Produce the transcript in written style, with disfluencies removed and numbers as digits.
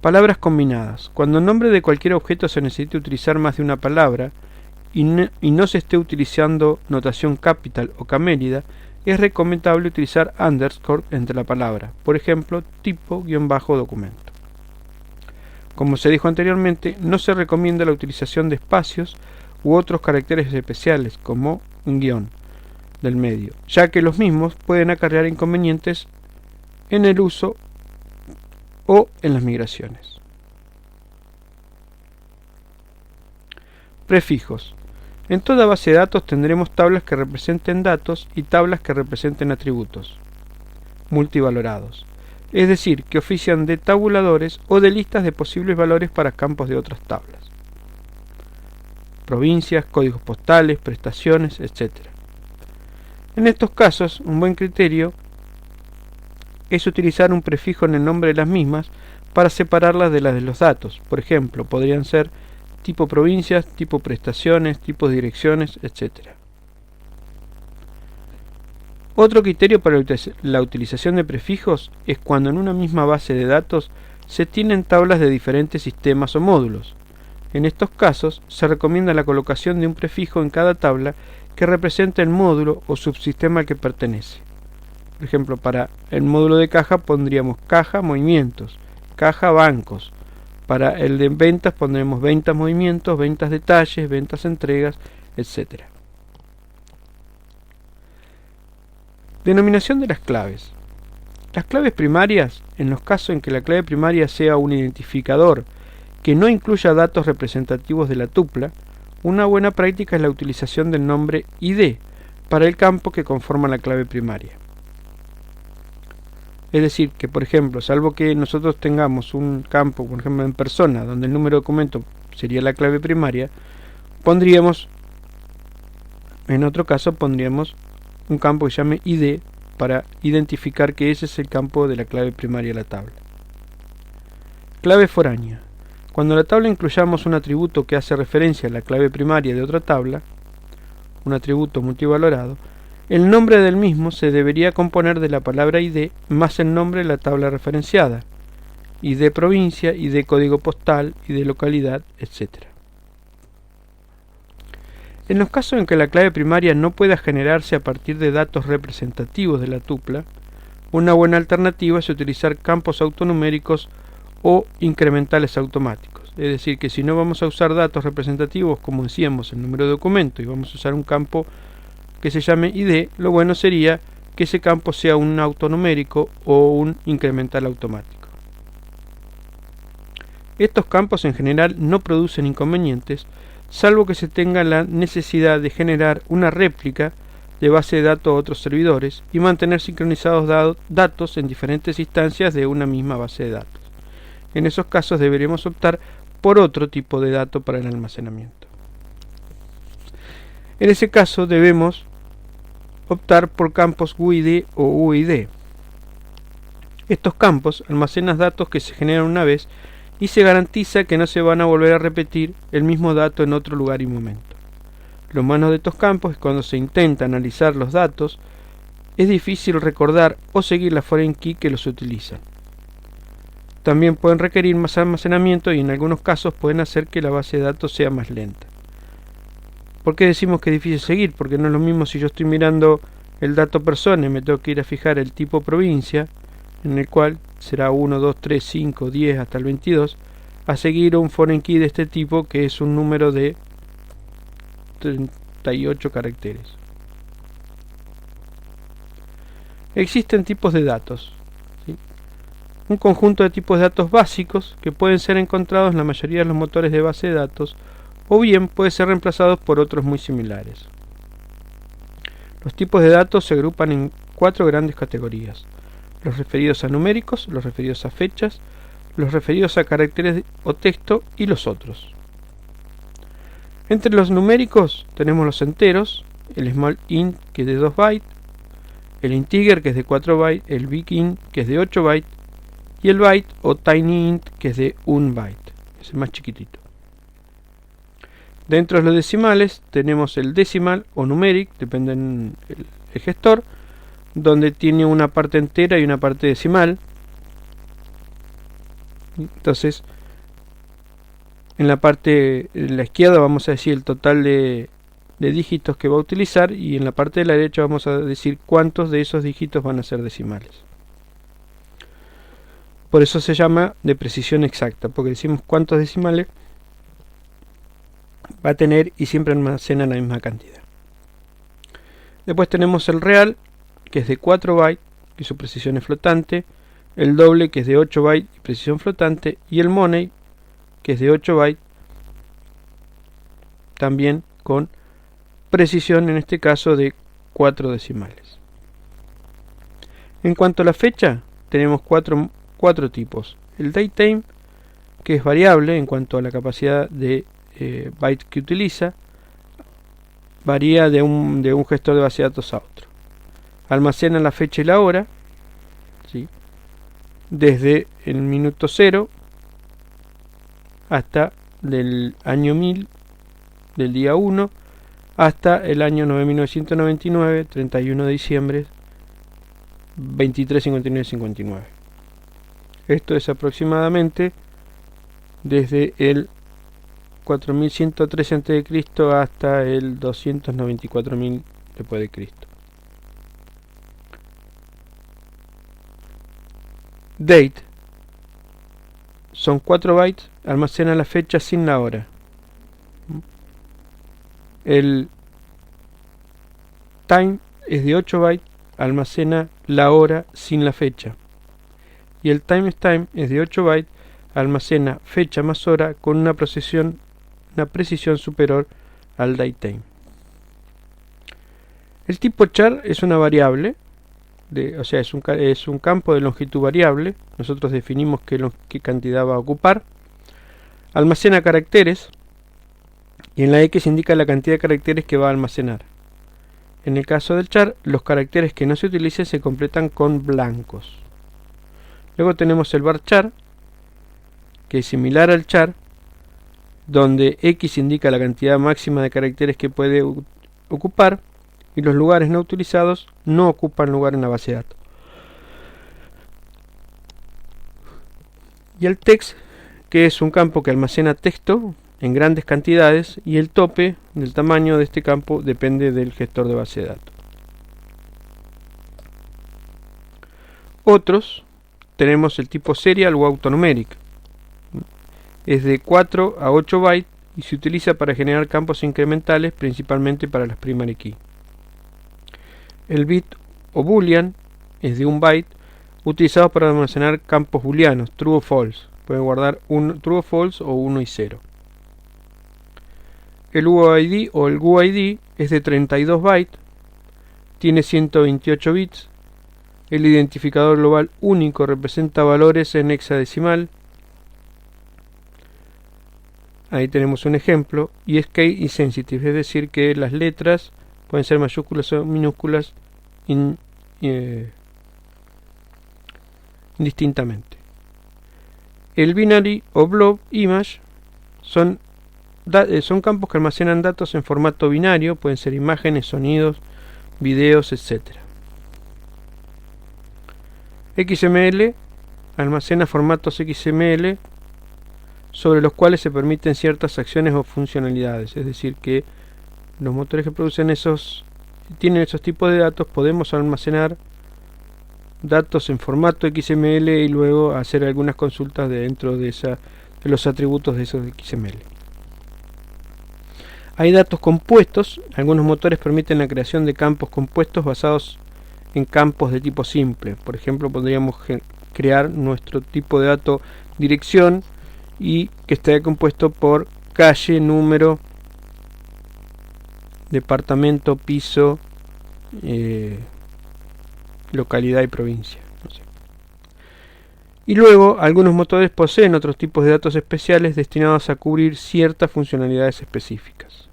Palabras combinadas. Cuando en nombre de cualquier objeto se necesite utilizar más de una palabra y no se esté utilizando notación capital o camélida, es recomendable utilizar underscore entre la palabra, por ejemplo, tipo-documento. Como se dijo anteriormente, no se recomienda la utilización de espacios u otros caracteres especiales, como un guión del medio, ya que los mismos pueden acarrear inconvenientes en el uso o en las migraciones. Prefijos. En toda base de datos tendremos tablas que representen datos y tablas que representen atributos multivalorados, es decir, que ofician de tabuladores o de listas de posibles valores para campos de otras tablas. Provincias, códigos postales, prestaciones, etc. En estos casos, un buen criterio es utilizar un prefijo en el nombre de las mismas para separarlas de las de los datos. Por ejemplo, podrían ser tipo provincias, tipo prestaciones, tipo direcciones, etc. Otro criterio para la utilización de prefijos es cuando en una misma base de datos se tienen tablas de diferentes sistemas o módulos. En estos casos, se recomienda la colocación de un prefijo en cada tabla que represente el módulo o subsistema al que pertenece. Por ejemplo, para el módulo de caja pondríamos caja movimientos, caja bancos. Para el de ventas pondremos ventas movimientos, ventas detalles, ventas entregas, etc. Denominación de las claves. Las claves primarias, en los casos en que la clave primaria sea un identificador que no incluya datos representativos de la tupla, una buena práctica es la utilización del nombre ID para el campo que conforma la clave primaria. Es decir, que por ejemplo, salvo que nosotros tengamos un campo, por ejemplo en persona, donde el número de documento sería la clave primaria, en otro caso pondríamos un campo que se llame ID para identificar que ese es el campo de la clave primaria de la tabla. Clave foránea. Cuando en la tabla incluyamos un atributo que hace referencia a la clave primaria de otra tabla, un atributo multivalorado, el nombre del mismo se debería componer de la palabra ID más el nombre de la tabla referenciada, ID provincia, ID código postal, ID localidad, etc. En los casos en que la clave primaria no pueda generarse a partir de datos representativos de la tupla, una buena alternativa es utilizar campos autonuméricos o incrementales automáticos. Es decir, que si no vamos a usar datos representativos, como decíamos, el número de documento, y vamos a usar un campo que se llame ID, lo bueno sería que ese campo sea un autonumérico o un incremental automático. Estos campos en general no producen inconvenientes, salvo que se tenga la necesidad de generar una réplica de base de datos a otros servidores y mantener sincronizados datos en diferentes instancias de una misma base de datos. En esos casos deberemos optar por otro tipo de dato para el almacenamiento. En ese caso debemos optar por campos UID o UID. Estos campos almacenan datos que se generan una vez y se garantiza que no se van a volver a repetir el mismo dato en otro lugar y momento. Lo malo de estos campos es cuando se intenta analizar los datos, es difícil recordar o seguir la foreign key que los utiliza. También pueden requerir más almacenamiento y en algunos casos pueden hacer que la base de datos sea más lenta. ¿Por qué decimos que es difícil seguir? Porque no es lo mismo si yo estoy mirando el dato persona y me tengo que ir a fijar el tipo provincia, en el cual será 1, 2, 3, 5, 10 hasta el 22, a seguir un foreign key de este tipo que es un número de 38 caracteres. Existen tipos de datos. Un conjunto de tipos de datos básicos que pueden ser encontrados en la mayoría de los motores de base de datos o bien pueden ser reemplazados por otros muy similares. Los tipos de datos se agrupan en 4 grandes categorías: los referidos a numéricos, los referidos a fechas, los referidos a caracteres o texto y los otros. Entre los numéricos tenemos los enteros, el small int que es de 2 bytes, el integer que es de 4 bytes, el big int que es de 8 bytes y el byte o tiny int que es de 1 byte, es el más chiquitito. Dentro de los decimales tenemos el decimal o numeric, depende del gestor, donde tiene una parte entera y una parte decimal. Entonces, en la parte de la izquierda vamos a decir el total de dígitos que va a utilizar, y en la parte de la derecha vamos a decir cuántos de esos dígitos van a ser decimales. Por eso se llama de precisión exacta, porque decimos cuántos decimales va a tener y siempre almacena la misma cantidad. Después tenemos el real, que es de 4 bytes y su precisión es flotante, el doble, que es de 8 bytes y precisión flotante, y el money, que es de 8 bytes también con precisión, en este caso de 4 decimales. En cuanto a la fecha, tenemos cuatro tipos. El datetime, que es variable en cuanto a la capacidad de bytes que utiliza, varía de un gestor de base de datos a otro. Almacena la fecha y la hora, ¿sí?, desde el minuto 0 hasta del año 1000, del día 1 hasta el año 1999, 31 de diciembre, 23:59:59. Esto es aproximadamente desde el 4113 a.C. hasta el 294.000 después de Cristo. Date son 4 bytes, almacena la fecha sin la hora. El time es de 8 bytes, almacena la hora sin la fecha. Y el timestamp es de 8 bytes, almacena fecha más hora con una precisión superior al datetime. El tipo char es una variable, es un campo de longitud variable. Nosotros definimos qué cantidad va a ocupar. Almacena caracteres, y en la X indica la cantidad de caracteres que va a almacenar. En el caso del char, los caracteres que no se utilicen se completan con blancos. Luego tenemos el varchar, que es similar al char, donde X indica la cantidad máxima de caracteres que puede ocupar, y los lugares no utilizados no ocupan lugar en la base de datos. Y el text, que es un campo que almacena texto en grandes cantidades, y el tope del tamaño de este campo depende del gestor de base de datos. Otros, tenemos el tipo serial o autonumeric. Es de 4 a 8 bytes y se utiliza para generar campos incrementales, principalmente para las primary key. El bit o boolean es de 1 byte, utilizado para almacenar campos booleanos, true o false. Puede guardar true o false o 1 y 0. El UID o el GUID es de 32 bytes, tiene 128 bits. El identificador global único representa valores en hexadecimal. Ahí tenemos un ejemplo, y es case insensitive, es decir, que las letras pueden ser mayúsculas o minúsculas indistintamente. El binary o blob image son campos que almacenan datos en formato binario, pueden ser imágenes, sonidos, videos, etc. XML almacena formatos XML sobre los cuales se permiten ciertas acciones o funcionalidades, es decir, que los motores que producen tienen esos tipos de datos. Podemos almacenar datos en formato XML y luego hacer algunas consultas dentro de los atributos de esos XML. Hay datos compuestos. Algunos motores permiten la creación de campos compuestos basados en campos de tipo simple. Por ejemplo, podríamos crear nuestro tipo de dato dirección y que esté compuesto por calle, número, departamento, piso, localidad y provincia. No sé. Y luego algunos motores poseen otros tipos de datos especiales destinados a cubrir ciertas funcionalidades específicas.